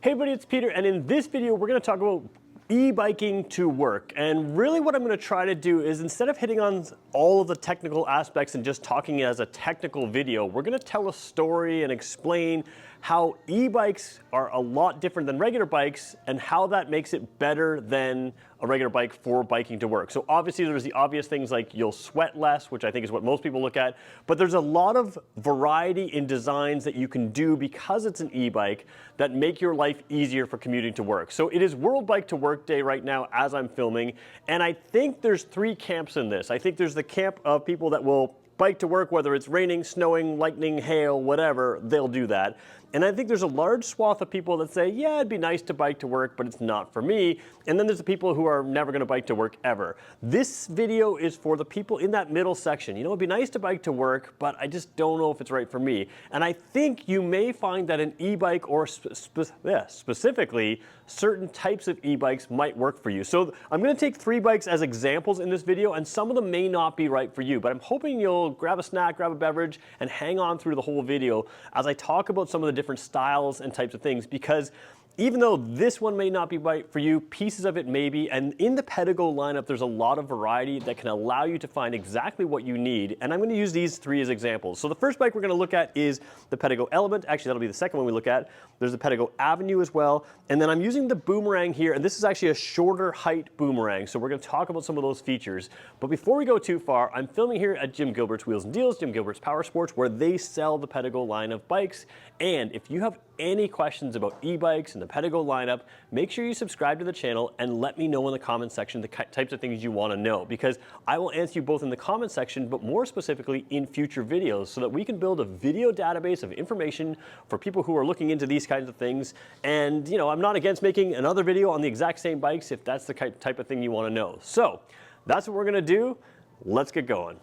Hey everybody, it's Peter, and in this video we're going to talk about e-biking to work. And really what I'm going to try to do is, instead of hitting on all of the technical aspects and just talking as a technical video, we're going to tell a story and explain how e-bikes are a lot different than regular bikes and how that makes it better than a regular bike for biking to work. So obviously there's the obvious things like you'll sweat less, which I think is what most people look at, but there's a lot of variety in designs that you can do because it's an e-bike that make your life easier for commuting to work. So it is World Bike to Work Day right now as I'm filming, and I think there's three camps in this. I think there's the camp of people that will bike to work, whether it's raining, snowing, lightning, hail, whatever, they'll do that. And I think there's a large swath of people that say, yeah, it'd be nice to bike to work, but it's not for me. And then there's the people who are never gonna bike to work ever. This video is for the people in that middle section. You know, it'd be nice to bike to work, but I just don't know if it's right for me. And I think you may find that an e-bike, or specifically certain types of e-bikes, might work for you. So I'm gonna take 3 bikes as examples in this video, and some of them may not be right for you, but I'm hoping you'll grab a snack, grab a beverage, and hang on through the whole video as I talk about some of the different styles and types of things, because even though this one may not be right for you, pieces of it may be, and in the Pedego lineup there's a lot of variety that can allow you to find exactly what you need, and I'm going to use these 3 as examples. So the first bike we're going to look at is the Pedego Element. Actually, that'll be the second one we look at. There's the Pedego Avenue as well, and then I'm using the Boomerang here, and this is actually a shorter height Boomerang, so we're going to talk about some of those features. But before we go too far, I'm filming here at Jim Gilbert's Wheels and Deals, Jim Gilbert's Power Sports, where they sell the Pedego line of bikes. And if you have any questions about e-bikes and the Pedego lineup, make sure you subscribe to the channel and let me know in the comment section the types of things you want to know, because I will answer you both in the comment section, but more specifically in future videos, so that we can build a video database of information for people who are looking into these kinds of things. And you know, I'm not against making another video on the exact same bikes if that's the type of thing you want to know. So that's what we're going to do. Let's get going.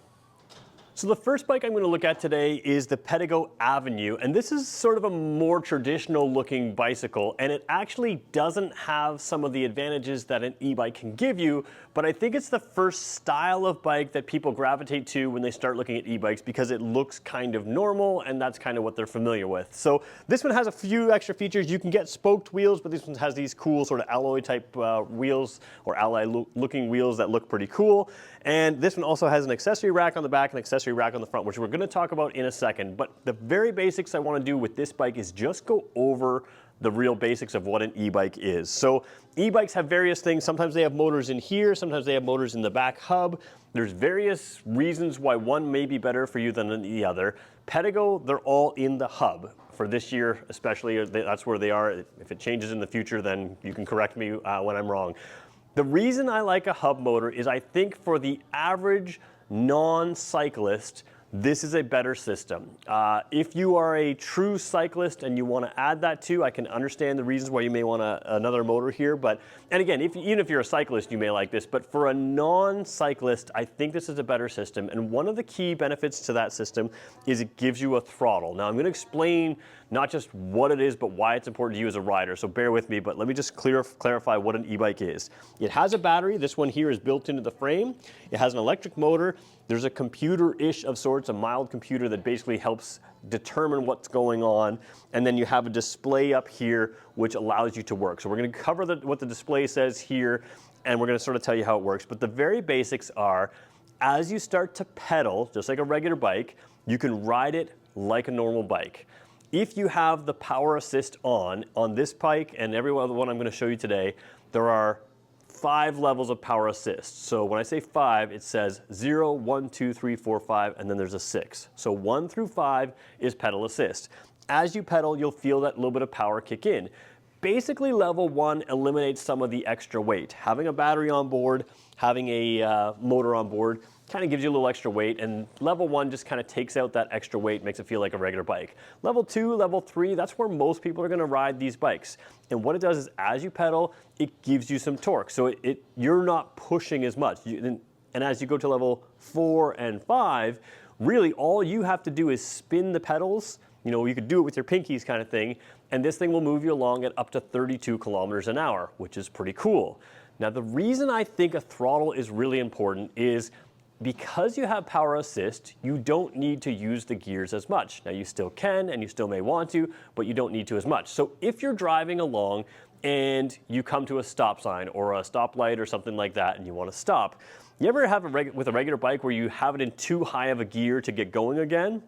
So the first bike I'm going to look at today is the Pedego Avenue, and this is sort of a more traditional looking bicycle, and it actually doesn't have some of the advantages that an e-bike can give you, but I think it's the first style of bike that people gravitate to when they start looking at e-bikes, because it looks kind of normal and that's kind of what they're familiar with. So this one has a few extra features. You can get spoked wheels, but this one has these cool sort of alloy type wheels, or alloy looking wheels that look pretty cool. And this one also has an accessory rack on the back and accessory rack on the front, which we're going to talk about in a second. But the very basics I want to do with this bike is just go over the real basics of what an e-bike is. So e-bikes have various things. Sometimes they have motors in here, sometimes they have motors in the back hub. There's various reasons why one may be better for you than the other. Pedego, they're all in the hub. For this year especially, that's where they are. If it changes in the future, then you can correct me when I'm wrong. The reason I like a hub motor is I think for the average non-cyclist, this is a better system. If you are a true cyclist and you want to add that too, I can understand the reasons why you may want another motor here. But, and again, even if you're a cyclist, you may like this. But for a non-cyclist, I think this is a better system. And one of the key benefits to that system is it gives you a throttle. Now, I'm going to explain not just what it is, but why it's important to you as a rider. So bear with me, but let me just clarify what an e-bike is. It has a battery. This one here is built into the frame. It has an electric motor. There's a computer-ish of sorts, a mild computer that basically helps determine what's going on. And then you have a display up here which allows you to work. So we're going to cover what the display says here, and we're going to sort of tell you how it works. But the very basics are, as you start to pedal, just like a regular bike, you can ride it like a normal bike. If you have the power assist on this bike and every other one I'm going to show you today, there are 5 levels of power assist. So when I say 5, it says 0, 1, 2, 3, 4, 5, and then there's a 6. So 1 through 5 is pedal assist. As you pedal, you'll feel that little bit of power kick in. Basically, level 1 eliminates some of the extra weight. Having a battery on board, having a motor on board, kind of gives you a little extra weight, and level 1 just kind of takes out that extra weight, makes it feel like a regular bike. Level 2, level 3, that's where most people are going to ride these bikes. And what it does is, as you pedal, it gives you some torque. So you're not pushing as much. And as you go to level 4 and 5, really all you have to do is spin the pedals. You know, you could do it with your pinkies kind of thing, and this thing will move you along at up to 32 kilometers an hour, which is pretty cool. Now, the reason I think a throttle is really important is because you have power assist, you don't need to use the gears as much. Now you still can and you still may want to, but you don't need to as much. So if you're driving along and you come to a stop sign or a stoplight or something like that and you want to stop, you ever have with a regular bike where you have it in too high of a gear to get going again?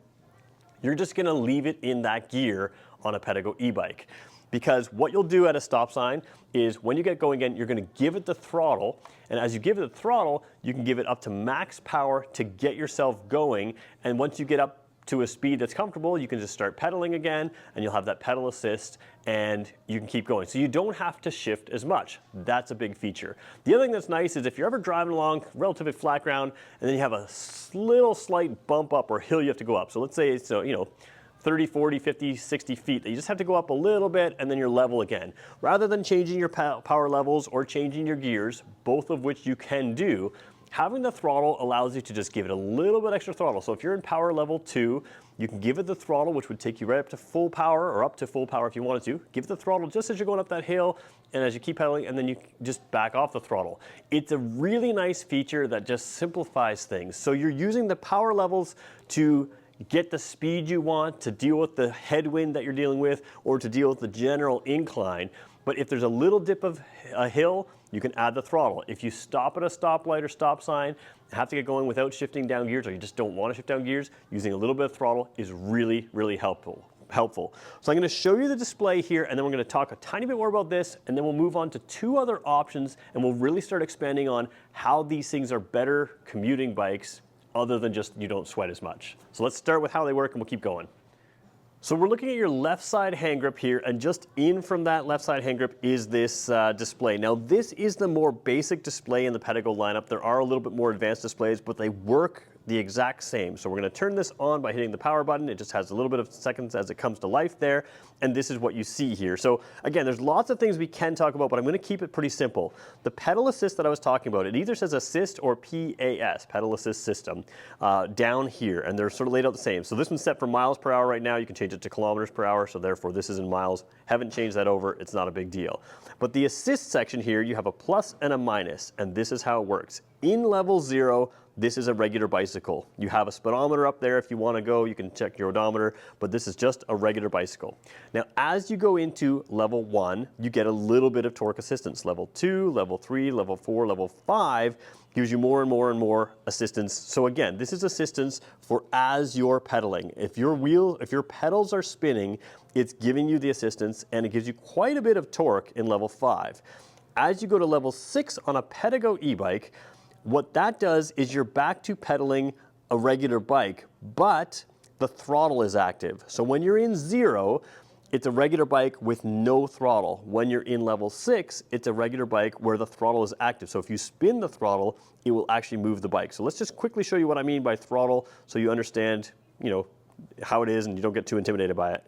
You're just going to leave it in that gear on a Pedego e-bike. Because what you'll do at a stop sign is when you get going again, you're going to give it the throttle. And as you give it the throttle, you can give it up to max power to get yourself going. And once you get up to a speed that's comfortable, you can just start pedaling again and you'll have that pedal assist and you can keep going. So you don't have to shift as much. That's a big feature. The other thing that's nice is if you're ever driving along relatively flat ground and then you have a little slight bump up or hill you have to go up. So let's say it's, 30, 40, 50, 60 feet. You just have to go up a little bit and then you're level again. Rather than changing your power levels or changing your gears, both of which you can do, having the throttle allows you to just give it a little bit extra throttle. So if you're in power level 2, you can give it the throttle, which would take you right up to full power or up to full power if you wanted to. Give it the throttle just as you're going up that hill and as you keep pedaling, and then you just back off the throttle. It's a really nice feature that just simplifies things. So you're using the power levels to get the speed you want, to deal with the headwind that you're dealing with, or to deal with the general incline. But if there's a little dip of a hill, you can add the throttle. If you stop at a stoplight or stop sign and have to get going without shifting down gears, or you just don't want to shift down gears, using a little bit of throttle is really, really helpful. So I'm going to show you the display here, and then we're going to talk a tiny bit more about this, and then we'll move on to 2 other options, and we'll really start expanding on how these things are better commuting bikes other than just you don't sweat as much. So let's start with how they work and we'll keep going. So we're looking at your left side hand grip here, and just in from that left side hand grip is this display. Now this is the more basic display in the Pedego lineup. There are a little bit more advanced displays, but they work the exact same. So we're going to turn this on by hitting the power button. It just has a little bit of seconds as it comes to life there, and this is what you see here. So again, there's lots of things we can talk about, but I'm going to keep it pretty simple. The pedal assist that I was talking about, it either says assist or PAS, pedal assist system, down here, and they're sort of laid out the same. So this one's set for miles per hour right now. You can change it to kilometers per hour, so therefore this is in miles. Haven't changed that over. It's not a big deal. But the assist section here, you have a plus and a minus, and this is how it works. In level 0, this is a regular bicycle. You have a speedometer up there if you want to go. You can check your odometer, but this is just a regular bicycle. Now, as you go into level 1, you get a little bit of torque assistance. Level 2, level 3, level 4, level 5 gives you more and more and more assistance. So again, this is assistance for as you're pedaling. If your pedals are spinning, it's giving you the assistance, and it gives you quite a bit of torque in level 5. As you go to level 6 on a Pedego e-bike, what that does is you're back to pedaling a regular bike, but the throttle is active. So when you're in 0, it's a regular bike with no throttle. When you're in level 6, it's a regular bike where the throttle is active. So if you spin the throttle, it will actually move the bike. So let's just quickly show you what I mean by throttle so you understand, how it is and you don't get too intimidated by it.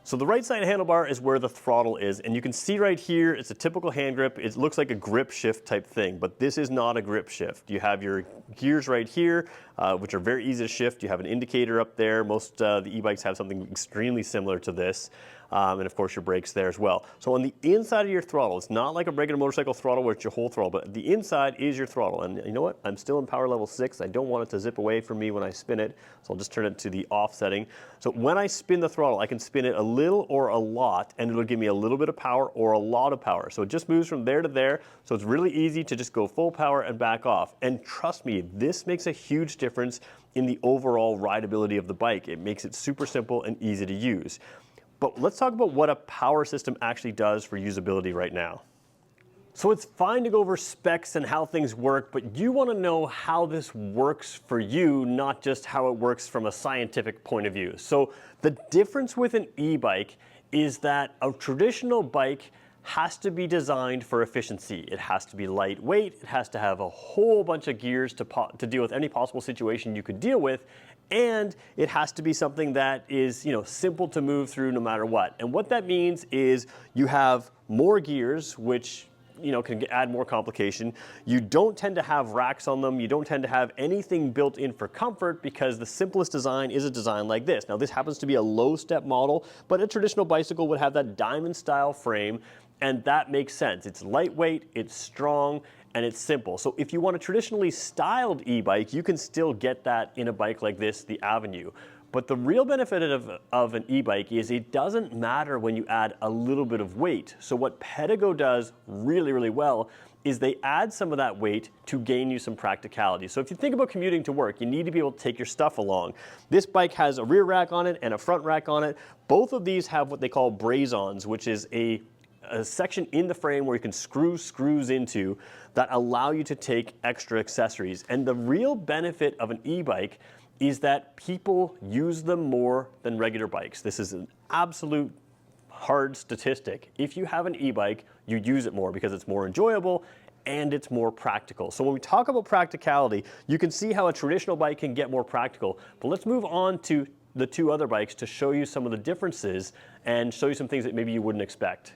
So the right side handlebar is where the throttle is, and you can see right here, it's a typical hand grip. It looks like a grip shift type thing, but this is not a grip shift. You have your gears right here, which are very easy to shift. You have an indicator up there. Most the e-bikes have something extremely similar to this. And of course your brakes there as well. So on the inside of your throttle, it's not like a regular motorcycle throttle where it's your whole throttle, but the inside is your throttle. And you know what? I'm still in power level 6. I don't want it to zip away from me when I spin it, so I'll just turn it to the off setting. So when I spin the throttle, I can spin it a little or a lot, and it'll give me a little bit of power or a lot of power. So it just moves from there to there, so it's really easy to just go full power and back off. And trust me, this makes a huge difference in the overall rideability of the bike. It makes it super simple and easy to use. But let's talk about what a power system actually does for usability right now. So it's fine to go over specs and how things work, but you want to know how this works for you, not just how it works from a scientific point of view. So the difference with an e-bike is that a traditional bike has to be designed for efficiency. It has to be lightweight, it has to have a whole bunch of gears to deal with any possible situation you could deal with, and it has to be something that is, simple to move through no matter what. And what that means is you have more gears, which can add more complication. You don't tend to have racks on them. You don't tend to have anything built in for comfort because the simplest design is a design like this. Now this happens to be a low step model, but a traditional bicycle would have that diamond style frame, and that makes sense. It's lightweight, it's strong, and it's simple. So if you want a traditionally styled e-bike, you can still get that in a bike like this, the Avenue. But the real benefit of an e-bike is it doesn't matter when you add a little bit of weight. So what Pedego does really, really well is they add some of that weight to gain you some practicality. So if you think about commuting to work, you need to be able to take your stuff along. This bike has a rear rack on it and a front rack on it. Both of these have what they call braze-ons, which is a section in the frame where you can screw screws into that allow you to take extra accessories. And the real benefit of an e-bike is that people use them more than regular bikes. This is an absolute hard statistic. If you have an e-bike, you use it more because it's more enjoyable and it's more practical. So when we talk about practicality, you can see how a traditional bike can get more practical. But let's move on to the two other bikes to show you some of the differences and show you some things that maybe you wouldn't expect.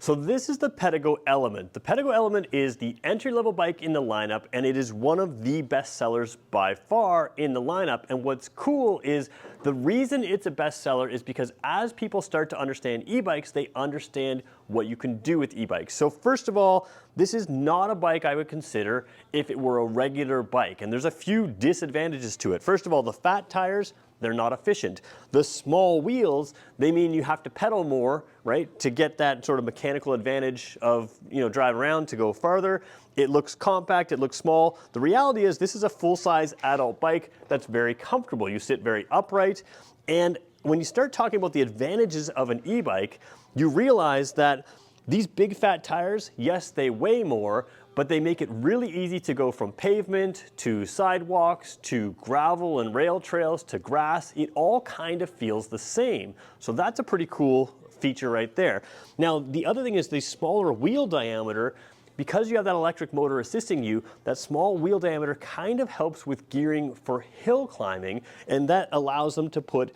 So this is the Pedego Element. The Pedego Element is the entry-level bike in the lineup, and it is one of the best sellers by far in the lineup. And what's cool is the reason it's a bestseller is because as people start to understand e-bikes, they understand what you can do with e-bikes. So first of all, this is not a bike I would consider if it were a regular bike, and there's a few disadvantages to it. First of all, the fat tires, they're not efficient. The small wheels, they mean you have to pedal more, right, to get that sort of mechanical advantage of, driving around to go farther. It looks compact, it looks small. The reality is this is a full-size adult bike that's very comfortable. You sit very upright, and when you start talking about the advantages of an e-bike, you realize that these big fat tires, yes, they weigh more, but they make it really easy to go from pavement to sidewalks to gravel and rail trails to grass. It all kind of feels the same. So that's a pretty cool feature right there. Now, the other thing is the smaller wheel diameter. Because you have that electric motor assisting you, that small wheel diameter kind of helps with gearing for hill climbing, and that allows them to put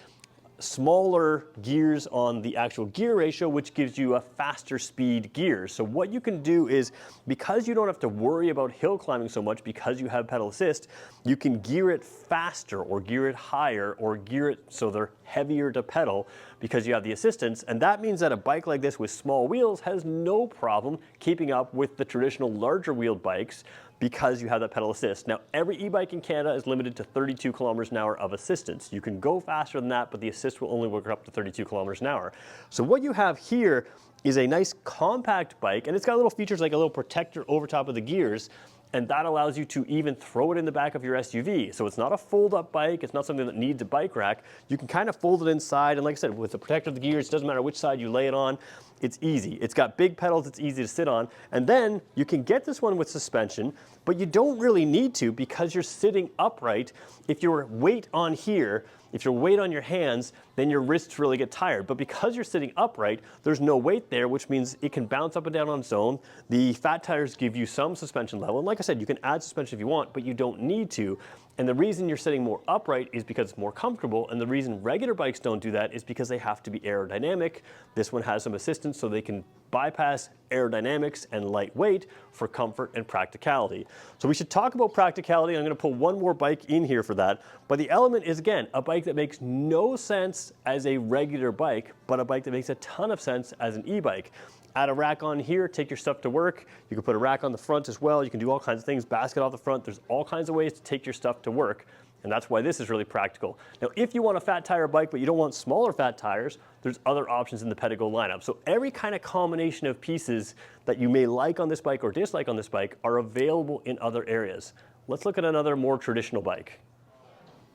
smaller gears on the actual gear ratio, which gives you a faster speed gear. So what you can do is, because you don't have to worry about hill climbing so much because you have pedal assist, you can gear it faster or gear it higher or gear it so they're heavier to pedal because you have the assistance. And that means that a bike like this with small wheels has no problem keeping up with the traditional larger wheeled bikes because you have that pedal assist. Now, every e-bike in Canada is limited to 32 kilometers an hour of assistance. You can go faster than that, but the assist will only work up to 32 kilometers an hour. So what you have here is a nice compact bike, and it's got little features like a little protector over top of the gears, and that allows you to even throw it in the back of your SUV. So it's not a fold-up bike, it's not something that needs a bike rack. You can kind of fold it inside, and like I said, with the protector of the gears, it doesn't matter which side you lay it on, it's easy. It's got big pedals, it's easy to sit on, and then you can get this one with suspension, but you don't really need to because you're sitting upright. If your weight on here, if your weight on your hands, then your wrists really get tired. But because you're sitting upright, there's no weight there, which means it can bounce up and down on its own. The fat tires give you some suspension level. And like I said, you can add suspension if you want, but you don't need to. And the reason you're sitting more upright is because it's more comfortable. And the reason regular bikes don't do that is because they have to be aerodynamic. This one has some assistance so they can bypass aerodynamics and lightweight for comfort and practicality. So we should talk about practicality. I'm going to pull one more bike in here for that. But the Element is, again, a bike that makes no sense as a regular bike, but a bike that makes a ton of sense as an e-bike. Add a rack on here, take your stuff to work. You can put a rack on the front as well. You can do all kinds of things, basket off the front. There's all kinds of ways to take your stuff to work. And that's why this is really practical. Now, if you want a fat tire bike, but you don't want smaller fat tires, there's other options in the Pedego lineup. So every kind of combination of pieces that you may like on this bike or dislike on this bike are available in other areas. Let's look at another more traditional bike.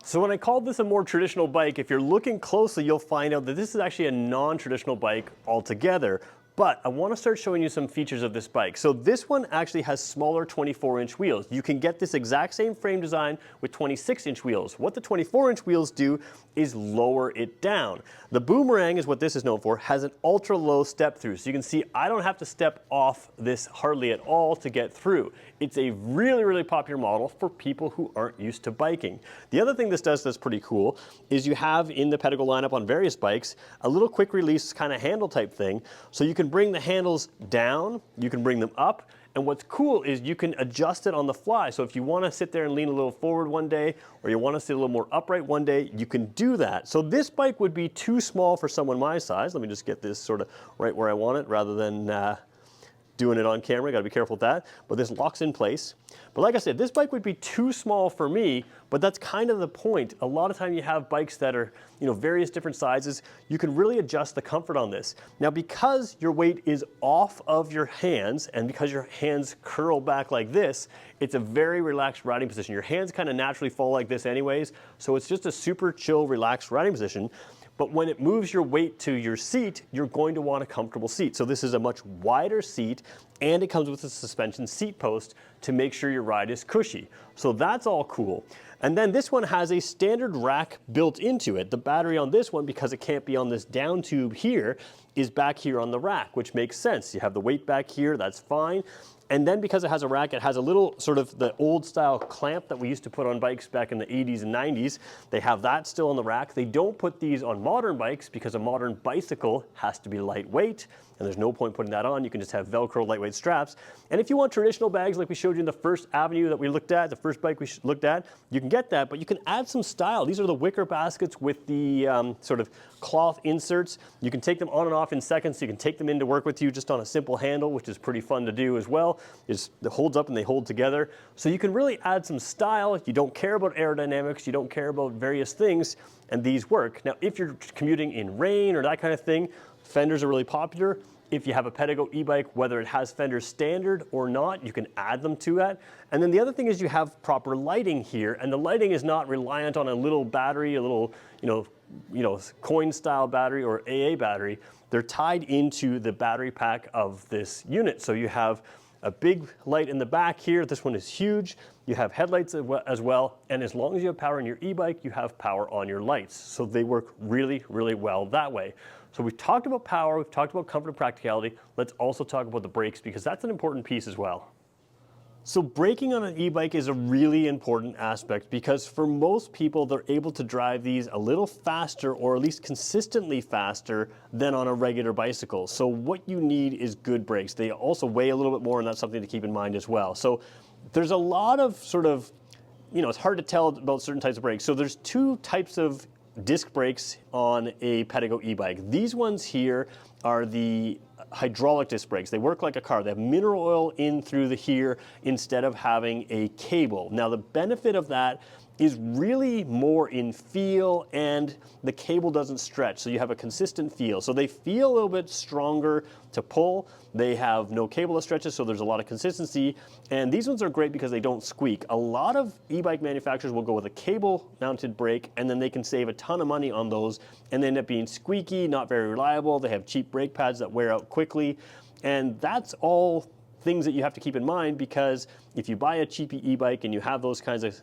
So when I called this a more traditional bike, if you're looking closely, you'll find out that this is actually a non-traditional bike altogether. But I want to start showing you some features of this bike. So this one actually has smaller 24-inch wheels. You can get this exact same frame design with 26-inch wheels. What the 24-inch wheels do is lower it down. The Boomerang is what this is known for, has an ultra low step through. So you can see I don't have to step off this hardly at all to get through. It's a really, really popular model for people who aren't used to biking. The other thing this does that's pretty cool is you have in the Pedego lineup on various bikes a little quick release kind of handle type thing. So you can bring the handles down, you can bring them up, and what's cool is you can adjust it on the fly. So if you want to sit there and lean a little forward one day, or you want to sit a little more upright one day, you can do that. So this bike would be too small for someone my size. Let me just get this sort of right where I want it rather than doing it on camera, got to be careful with that, but this locks in place. But like I said, this bike would be too small for me, but that's kind of the point. A lot of time you have bikes that are, various different sizes, you can really adjust the comfort on this. Now, because your weight is off of your hands and because your hands curl back like this, it's a very relaxed riding position. Your hands kind of naturally fall like this anyways, so it's just a super chill, relaxed riding position. But when it moves your weight to your seat, you're going to want a comfortable seat. So this is a much wider seat, and it comes with a suspension seat post to make sure your ride is cushy. So that's all cool. And then this one has a standard rack built into it. The battery on this one, because it can't be on this down tube here, is back here on the rack, which makes sense. You have the weight back here, that's fine. And then because it has a rack, it has a little sort of the old style clamp that we used to put on bikes back in the 80s and 90s. They have that still on the rack. They don't put these on modern bikes because a modern bicycle has to be lightweight, and there's no point putting that on. You can just have Velcro lightweight straps. And if you want traditional bags like we showed you in the first avenue that we looked at, the first bike we looked at, you can get that, but you can add some style. These are the wicker baskets with the sort of cloth inserts. You can take them on and off in seconds, so you can take them in to work with you just on a simple handle, which is pretty fun to do as well. It holds up and they hold together. So you can really add some style. You don't care about aerodynamics, you don't care about various things, and these work. Now, if you're commuting in rain or that kind of thing, fenders are really popular. If you have a Pedego e-bike, whether it has fenders standard or not, you can add them to that. And then the other thing is you have proper lighting here, and the lighting is not reliant on a little battery, a little, coin style battery or AA battery. They're tied into the battery pack of this unit. So you have a big light in the back here. This one is huge. You have headlights as well. And as long as you have power on your e-bike, you have power on your lights. So they work really, really well that way. So we've talked about power, we've talked about comfort and practicality. Let's also talk about the brakes, because that's an important piece as well. So braking on an e-bike is a really important aspect, because for most people, they're able to drive these a little faster, or at least consistently faster, than on a regular bicycle. So what you need is good brakes. They also weigh a little bit more, and that's something to keep in mind as well. So there's a lot of sort of, it's hard to tell about certain types of brakes. So there's two types of disc brakes on a Pedego e-bike. These ones here are the hydraulic disc brakes. They work like a car. They have mineral oil in through the here instead of having a cable. Now, the benefit of that is really more in feel, and the cable doesn't stretch, so you have a consistent feel. So they feel a little bit stronger to pull. They have no cable that stretches, so there's a lot of consistency. And these ones are great because they don't squeak. A lot of e-bike manufacturers will go with a cable-mounted brake, and then they can save a ton of money on those, and they end up being squeaky, not very reliable. They have cheap brake pads that wear out quickly, and that's all things that you have to keep in mind, because if you buy a cheapy e-bike and you have those kinds of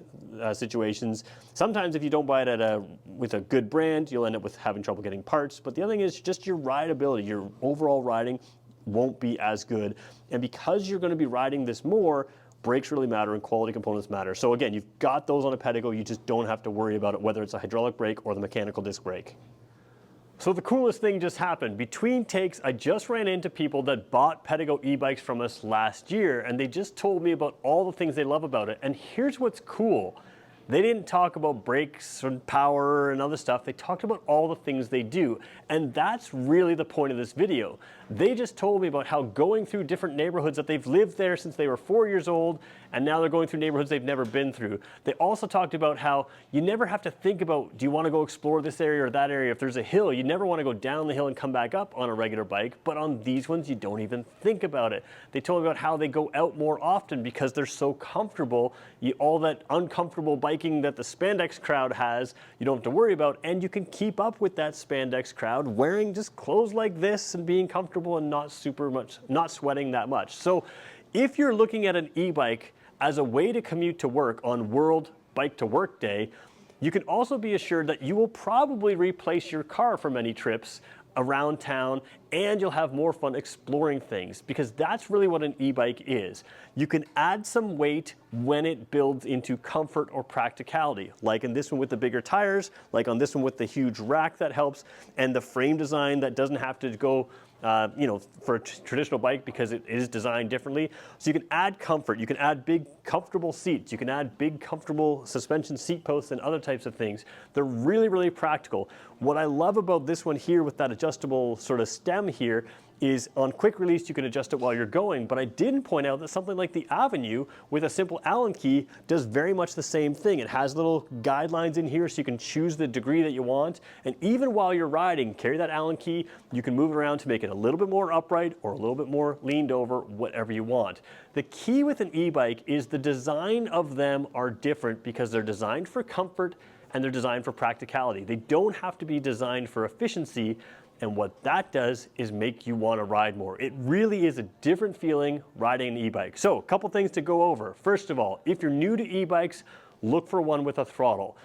situations, sometimes if you don't buy it with a good brand, you'll end up with having trouble getting parts. But the other thing is just your rideability, your overall riding won't be as good. And because you're going to be riding this more, brakes really matter and quality components matter. So again, you've got those on a Pedego, you just don't have to worry about it, whether it's a hydraulic brake or the mechanical disc brake. So the coolest thing just happened. Between takes, I just ran into people that bought Pedego e-bikes from us last year, and they just told me about all the things they love about it. And here's what's cool. They didn't talk about brakes and power and other stuff. They talked about all the things they do. And that's really the point of this video. They just told me about how going through different neighborhoods that they've lived there since they were 4 years old, and now they're going through neighborhoods they've never been through. They also talked about how you never have to think about, do you want to go explore this area or that area? If there's a hill, you never want to go down the hill and come back up on a regular bike, but on these ones, you don't even think about it. They told me about how they go out more often because they're so comfortable. All that uncomfortable biking that the spandex crowd has, you don't have to worry about, and you can keep up with that spandex crowd wearing just clothes like this and being comfortable and not sweating that much. So if you're looking at an e-bike as a way to commute to work on World Bike to Work Day, you can also be assured that you will probably replace your car for many trips around town, and you'll have more fun exploring things, because that's really what an e-bike is. You can add some weight when it builds into comfort or practicality, like in this one with the bigger tires, like on this one with the huge rack that helps, and the frame design that doesn't have to go for a traditional bike because it is designed differently. So you can add comfort, you can add big comfortable seats, you can add big comfortable suspension seat posts and other types of things. They're really, really practical. What I love about this one here with that adjustable sort of stem here is on quick release, you can adjust it while you're going, but I didn't point out that something like the Avenue with a simple Allen key does very much the same thing. It has little guidelines in here so you can choose the degree that you want, and even while you're riding, carry that Allen key, you can move it around to make it a little bit more upright or a little bit more leaned over, whatever you want. The key with an e-bike is the design of them are different because they're designed for comfort and they're designed for practicality. They don't have to be designed for efficiency. And what that does is make you want to ride more. It really is a different feeling riding an e-bike. So a couple things to go over. First of all, if you're new to e-bikes, look for one with a throttle.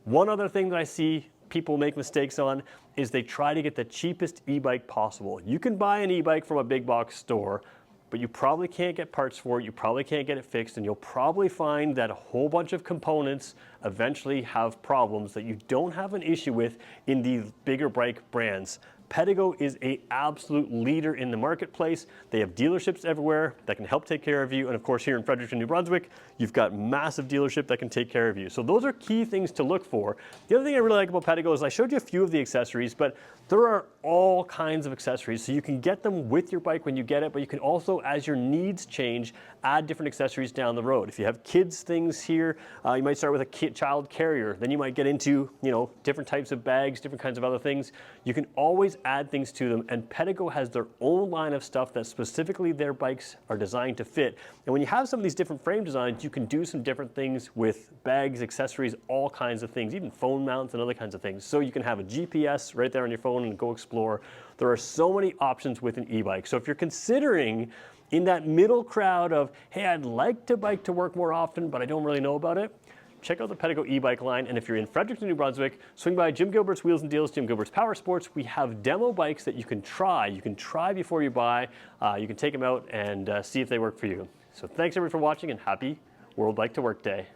One other thing that I see people make mistakes on is they try to get the cheapest e-bike possible. You can buy an e-bike from a big box store, but you probably can't get parts for it, you probably can't get it fixed, and you'll probably find that a whole bunch of components eventually have problems that you don't have an issue with in these bigger bike brands. Pedego is an absolute leader in the marketplace. They have dealerships everywhere that can help take care of you. And of course, here in Fredericton, New Brunswick, you've got massive dealership that can take care of you. So those are key things to look for. The other thing I really like about Pedego is I showed you a few of the accessories, but there are all kinds of accessories. So you can get them with your bike when you get it, but you can also, as your needs change, add different accessories down the road. If you have kids things here, you might start with a child carrier. Then you might get into, different types of bags, different kinds of other things. You can always add things to them, and Pedego has their own line of stuff that specifically their bikes are designed to fit. And when you have some of these different frame designs, you can do some different things with bags, accessories, all kinds of things, even phone mounts and other kinds of things. So you can have a GPS right there on your phone and go explore. There are so many options with an e-bike. So if you're considering in that middle crowd of, hey, I'd like to bike to work more often, but I don't really know about it, check out the Pedego e-bike line. And if you're in Fredericton, New Brunswick, swing by Jim Gilbert's Wheels and Deals, Jim Gilbert's Power Sports. We have demo bikes that you can try. You can try before you buy. You can take them out and see if they work for you. So thanks everyone for watching, and happy World Bike to Work Day.